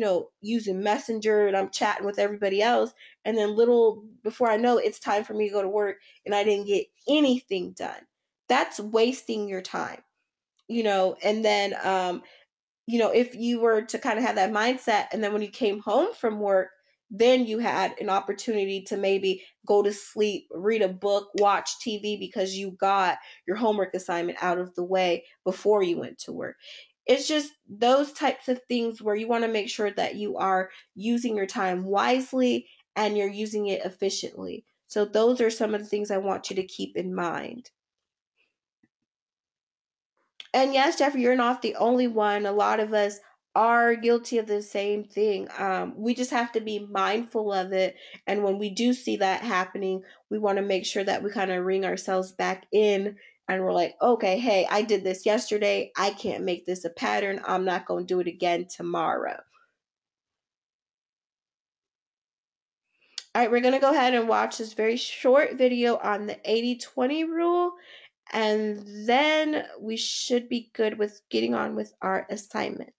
using Messenger and I'm chatting with everybody else. And then little before I know it, it's time for me to go to work and I didn't get anything done. That's wasting your time, and then, if you were to kind of have that mindset and then when you came home from work, then you had an opportunity to maybe go to sleep, read a book, watch TV because you got your homework assignment out of the way before you went to work. It's just those types of things where you want to make sure that you are using your time wisely and you're using it efficiently. So, those are some of the things I want you to keep in mind. And yes, Jeffrey, you're not the only one. A lot of us are guilty of the same thing. We just have to be mindful of it. And when we do see that happening, we want to make sure that we kind of ring ourselves back in and we're like, okay, hey, I did this yesterday. I can't make this a pattern. I'm not going to do it again tomorrow. All right, we're going to go ahead and watch this very short video on the 80-20 rule, and then we should be good with getting on with our assignment.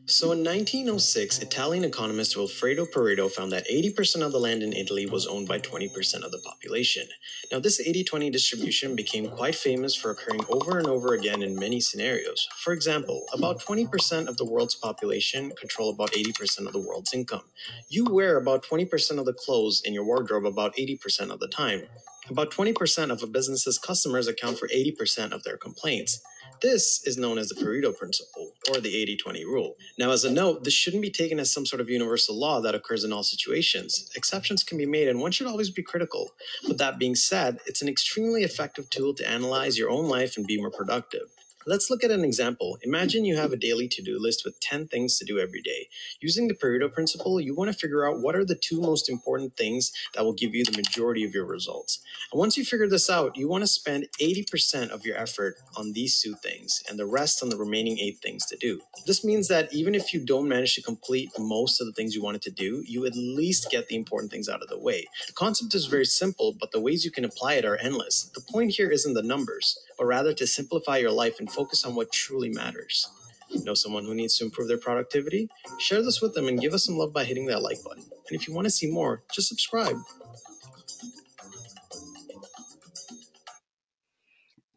So in 1906, Italian economist Wilfredo Pareto found that 80% of the land in Italy was owned by 20% of the population. Now, this 80-20 distribution became quite famous for occurring over and over again in many scenarios. For example, about 20% of the world's population control about 80% of the world's income. You wear about 20% of the clothes in your wardrobe about 80% of the time. About 20% of a business's customers account for 80% of their complaints. This is known as the Pareto principle, or the 80-20 rule. Now, as a note, this shouldn't be taken as some sort of universal law that occurs in all situations. Exceptions can be made, and one should always be critical. With that being said, it's an extremely effective tool to analyze your own life and be more productive. Let's look at an example. Imagine you have a daily to-do list with 10 things to do every day. Using the Pareto principle, you want to figure out what are the 2 most important things that will give you the majority of your results. And once you figure this out, you want to spend 80% of your effort on these 2 things and the rest on the remaining 8 things to do. This means that even if you don't manage to complete most of the things you wanted to do, you at least get the important things out of the way. The concept is very simple, but the ways you can apply it are endless. The point here isn't the numbers, but rather to simplify your life and focus on what truly matters. Know someone who needs to improve their productivity? Share this with them and give us some love by hitting that like button. And if you want to see more, just subscribe.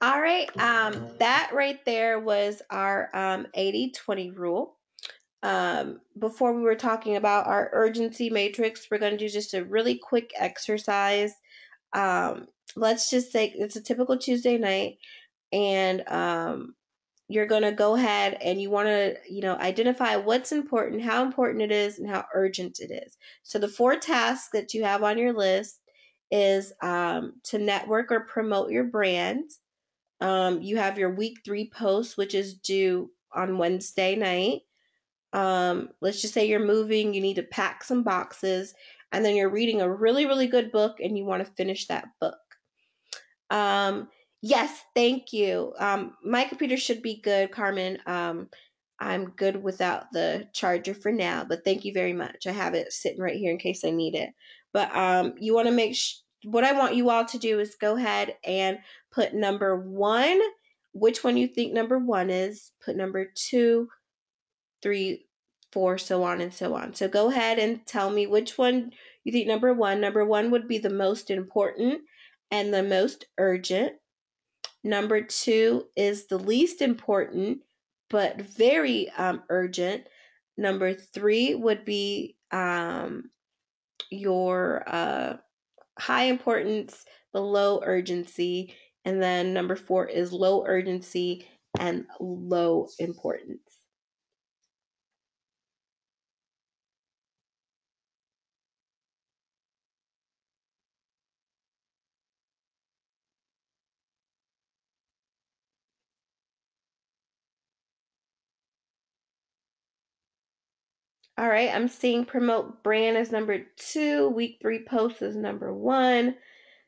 All right, that right there was our 80-20 rule. Before we were talking about our urgency matrix, we're going to do just a really quick exercise. Let's just say it's a typical Tuesday night, and you're going to go ahead and you want to, identify what's important, how important it is, and how urgent it is. So the 4 tasks that you have on your list is to network or promote your brand. You have your week 3 post, which is due on Wednesday night. Let's just say you're moving, you need to pack some boxes, and then you're reading a really, really good book and you want to finish that book. Yes, thank you. My computer should be good, Carmen. I'm good without the charger for now, but thank you very much. I have it sitting right here in case I need it. But you want to what I want you all to do is go ahead and put number 1, which one you think number 1 is, put number 2, 3, 4, so on and so on. So go ahead and tell me which one you think number 1. Number 1 would be the most important and the most urgent. Number 2 is the least important, but very urgent. Number 3 would be your high importance, but low urgency. And then number 4 is low urgency and low importance. All right, I'm seeing promote brand as number 2, week 3 post is number 1.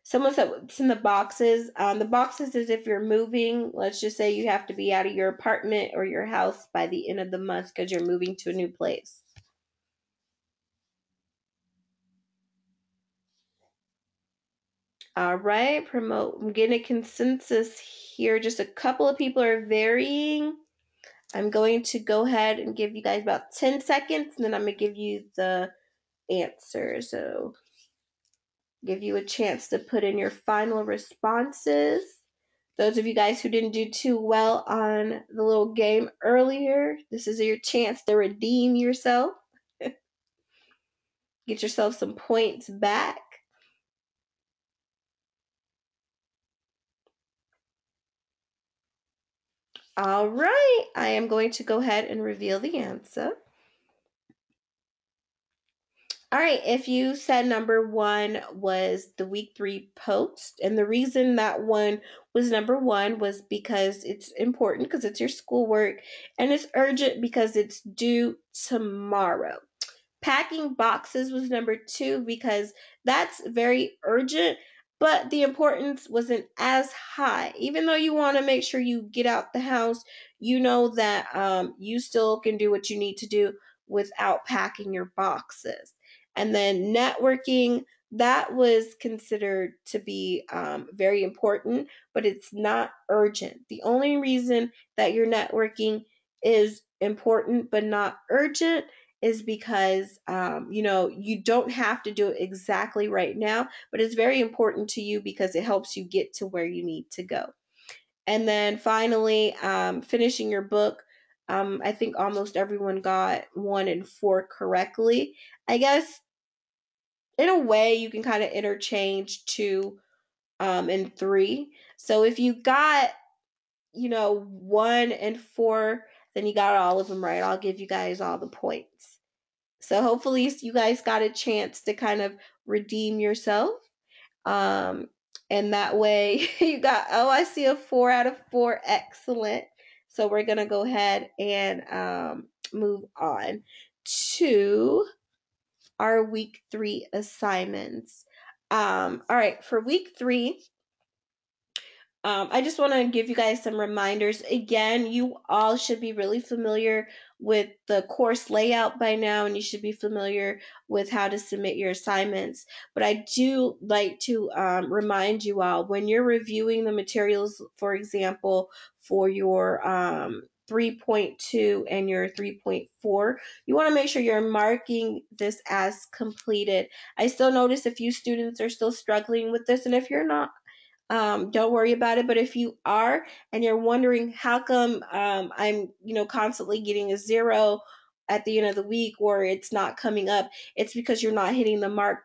Someone said it's in the boxes. The boxes is if you're moving. Let's just say you have to be out of your apartment or your house by the end of the month because you're moving to a new place. All right, promote. I'm getting a consensus here. Just a couple of people are varying. I'm going to go ahead and give you guys about 10 seconds, and then I'm going to give you the answer. So give you a chance to put in your final responses. Those of you guys who didn't do too well on the little game earlier, this is your chance to redeem yourself. Get yourself some points back. All right, I am going to go ahead and reveal the answer. All right, if you said number 1 was the week 3 post, and the reason that one was number 1 was because it's important because it's your schoolwork, and it's urgent because it's due tomorrow. Packing boxes was number 2 because that's very urgent, but the importance wasn't as high. Even though you want to make sure you get out the house, you know that you still can do what you need to do, without packing your boxes. And then networking, that was considered to be very important, but it's not urgent. The only reason that your networking is important but not urgent is because you don't have to do it exactly right now, but it's very important to you because it helps you get to where you need to go. And then finally, finishing your book. I think almost everyone got 1 and 4 correctly. I guess in a way you can kind of interchange 2 and 3. So if you got 1 and 4, then you got all of them right. I'll give you guys all the points. So hopefully you guys got a chance to kind of redeem yourself. Um, and that way you got, oh, I see a 4 out of 4. Excellent. So we're going to go ahead and move on to our week 3 assignments. All right, for week 3, I just want to give you guys some reminders. Again, you all should be really familiar with the course layout by now, and you should be familiar with how to submit your assignments. But I do like to remind you all, when you're reviewing the materials, for example, for your 3.2 and your 3.4, you want to make sure you're marking this as completed. I still notice a few students are still struggling with this, and if you're not, don't worry about it. But if you are and you're wondering how come I'm constantly getting a 0 at the end of the week, or it's not coming up, it's because you're not hitting the mark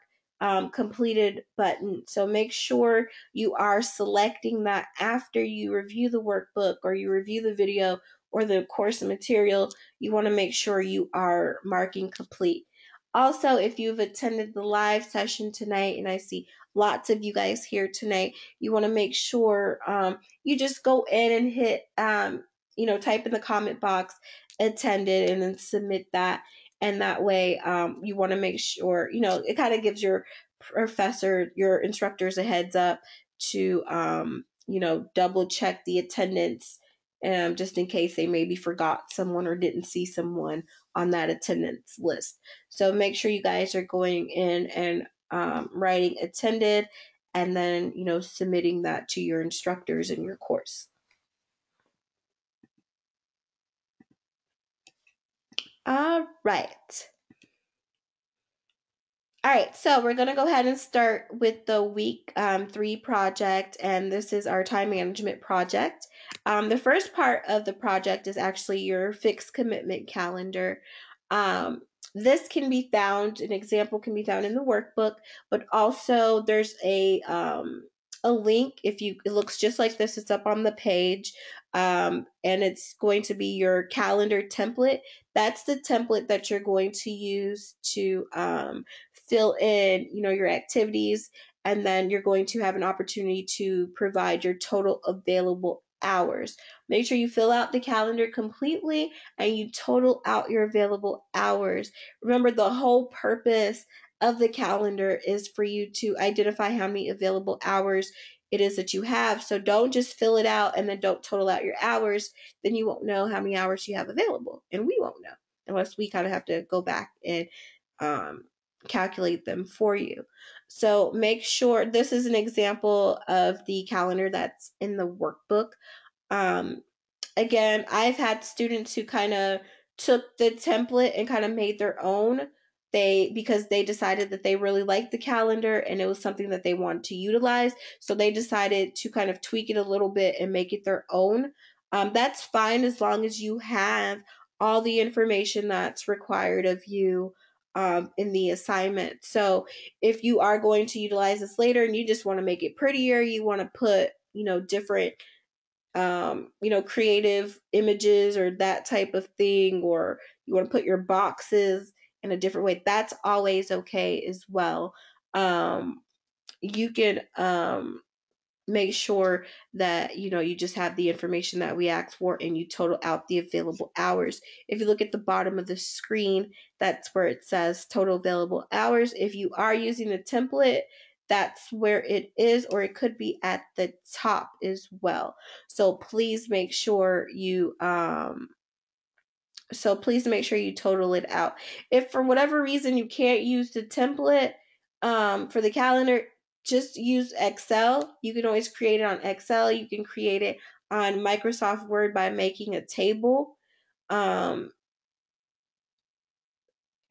completed button. So make sure you are selecting that after you review the workbook or you review the video or the course material. You want to make sure you are marking complete. Also, if you've attended the live session tonight, and I see lots of you guys here tonight, you want to make sure you just go in and hit, type in the comment box, attended, and then submit that. And that way, you want to make sure, it kind of gives your professor, your instructors a heads up to, double check the attendance, just in case they maybe forgot someone or didn't see someone on that attendance list. So make sure you guys are going in and writing attended, and then submitting that to your instructors in your course. All right. All right, so we're going to go ahead and start with the week 3 project, and this is our time management project. The first part of the project is actually your fixed commitment calendar. This can be found, an example can be found in the workbook, but also there's a link. It looks just like this. It's up on the page, and it's going to be your calendar template. That's the template that you're going to use to fill in, your activities, and then you're going to have an opportunity to provide your total available hours. Make sure you fill out the calendar completely and you total out your available hours. Remember, the whole purpose of the calendar is for you to identify how many available hours it is that you have. So don't just fill it out and then don't total out your hours. Then you won't know how many hours you have available, and we won't know unless we kind of have to go back and um, calculate them for you. So make sure, this is an example of the calendar that's in the workbook. Um, Again, I've had students who kind of took the template and kind of made their own. Because they decided that they really liked the calendar and it was something that they wanted to utilize. So they decided to kind of tweak it a little bit and make it their own. That's fine as long as you have all the information that's required of you in the assignment. So if you are going to utilize this later and you just want to make it prettier, you want to put, different creative images or that type of thing, or you want to put your boxes in a different way, that's always okay as well. You can make sure that you just have the information that we asked for and you total out the available hours. If you look at the bottom of the screen, that's where it says total available hours. If you are using the template, that's where it is, or it could be at the top as well. So please make sure you So please make sure you total it out. If for whatever reason you can't use the template for the calendar, just use Excel. You can always create it on Excel. You can create it on Microsoft Word by making a table. And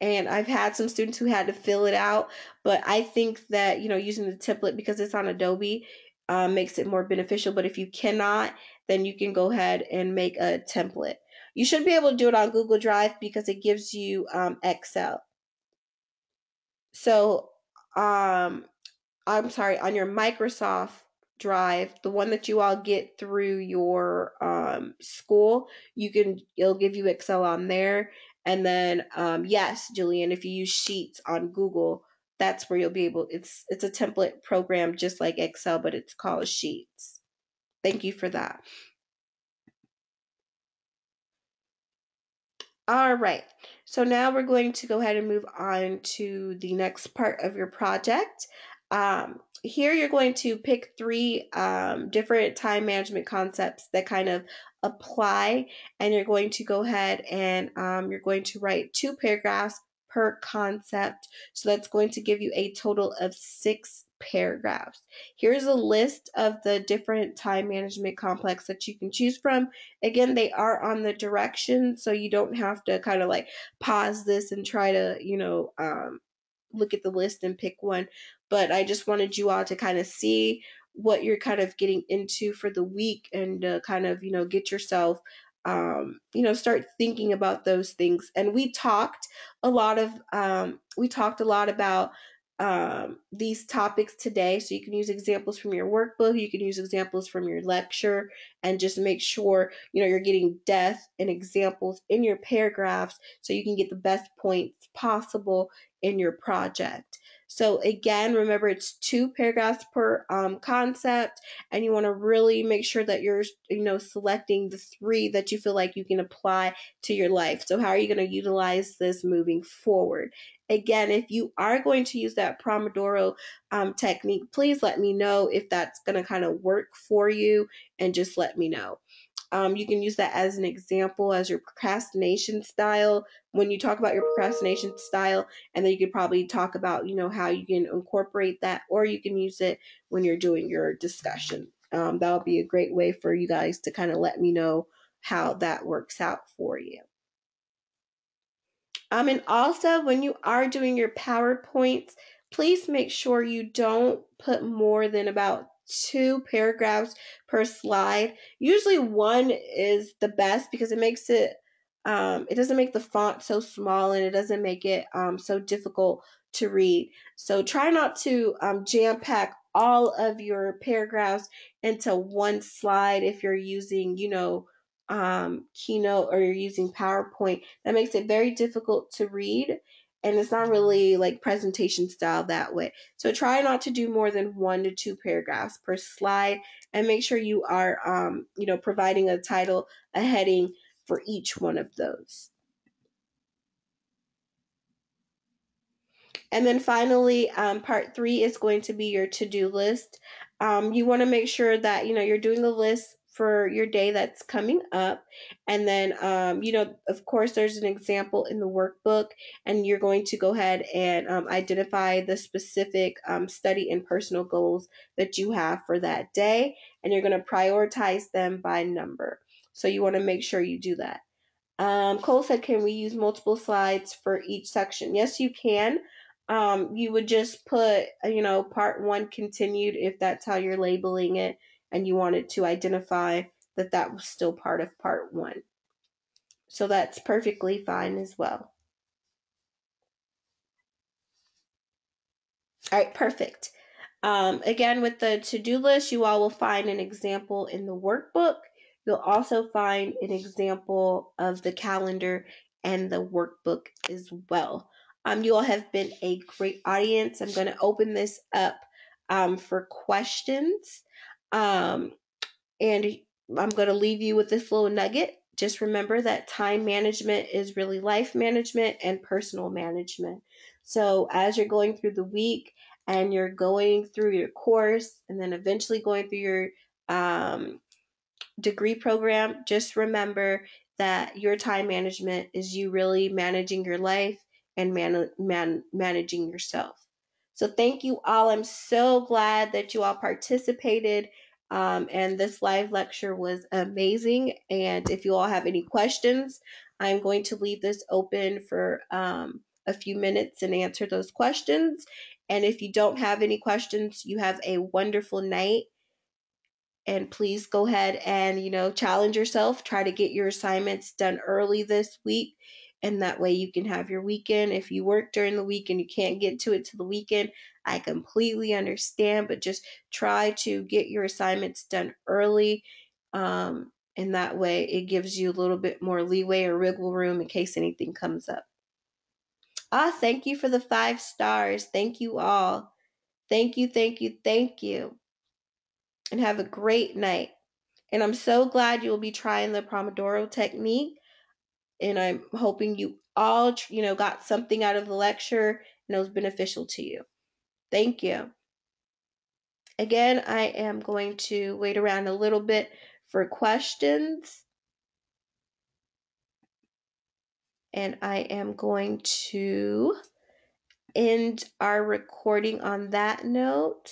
I've had some students who had to fill it out, but I think that using the template because it's on Adobe makes it more beneficial. But if you cannot, then you can go ahead and make a template. You should be able to do it on Google Drive because it gives you Excel. So I'm sorry, on your Microsoft Drive, the one that you all get through your school, it'll give you Excel on there. And then yes, Julian, if you use Sheets on Google, that's where you'll be able. It's a template program just like Excel, but it's called Sheets. Thank you for that. All right, so now we're going to go ahead and move on to the next part of your project. Here you're going to pick three different time management concepts that kind of apply, and you're going to go ahead and you're going to write 2 paragraphs per concept. So that's going to give you a total of 6 paragraphs. Here's a list of the different time management complex that you can choose from. Again, they are on the directions, so you don't have to kind of like pause this and try to, look at the list and pick one. But I just wanted you all to kind of see what you're kind of getting into for the week and kind of, get yourself, start thinking about those things. And we talked we talked a lot about these topics today. So you can use examples from your workbook, you can use examples from your lecture, and just make sure you're getting depth and examples in your paragraphs so you can get the best points possible in your project. So again, remember it's 2 paragraphs per concept, and you want to really make sure that you're selecting the 3 that you feel like you can apply to your life. So how are you going to utilize this moving forward? Again, if you are going to use that Pomodoro technique, please let me know if that's going to kind of work for you, and just let me know. You can use that as an example as your procrastination style when you talk about your procrastination style, and then you could probably talk about how you can incorporate that, or you can use it when you're doing your discussion. That'll be a great way for you guys to kind of let me know how that works out for you. And also, when you are doing your PowerPoints, please make sure you don't put more than about 2 paragraphs per slide. Usually 1 is the best because it doesn't make the font so small, and it doesn't make it so difficult to read. So try not to jam pack all of your paragraphs into 1 slide if you're using, Keynote, or you're using PowerPoint. That makes it very difficult to read, and it's not really like presentation style that way. So try not to do more than 1 to 2 paragraphs per slide, and make sure you are providing a title, a heading for each one of those. And then finally, part 3 is going to be your to-do list. You want to make sure that you're doing a list for your day that's coming up, and then of course there's an example in the workbook, and you're going to go ahead and identify the specific study and personal goals that you have for that day, and you're going to prioritize them by number. So you want to make sure you do that. Cole said, can we use multiple slides for each section? Yes, you can. You would just put, part 1 continued if that's how you're labeling it, and you wanted to identify that that was still part of part 1. So that's perfectly fine as well. All right, perfect. Again, with the to-do list, you all will find an example in the workbook. You'll also find an example of the calendar and the workbook as well. You all have been a great audience. I'm going to open this up for questions. And I'm going to leave you with this little nugget. Just remember that time management is really life management and personal management. So as you're going through the week and you're going through your course and then eventually going through your degree program, just remember that your time management is you really managing your life and managing yourself. So thank you all. I'm so glad that you all participated. And this live lecture was amazing. And if you all have any questions, I'm going to leave this open for a few minutes and answer those questions. And if you don't have any questions, you have a wonderful night. And please go ahead and, challenge yourself. Try to get your assignments done early this week. And that way you can have your weekend. If you work during the week and you can't get to it to the weekend, I completely understand. But just try to get your assignments done early. And that way it gives you a little bit more leeway or wiggle room in case anything comes up. Thank you for the 5 stars. Thank you all. Thank you, thank you, thank you. And have a great night. And I'm so glad you'll be trying the Pomodoro technique. And I'm hoping you all, got something out of the lecture and it was beneficial to you. Thank you. Again, I am going to wait around a little bit for questions. And I am going to end our recording on that note.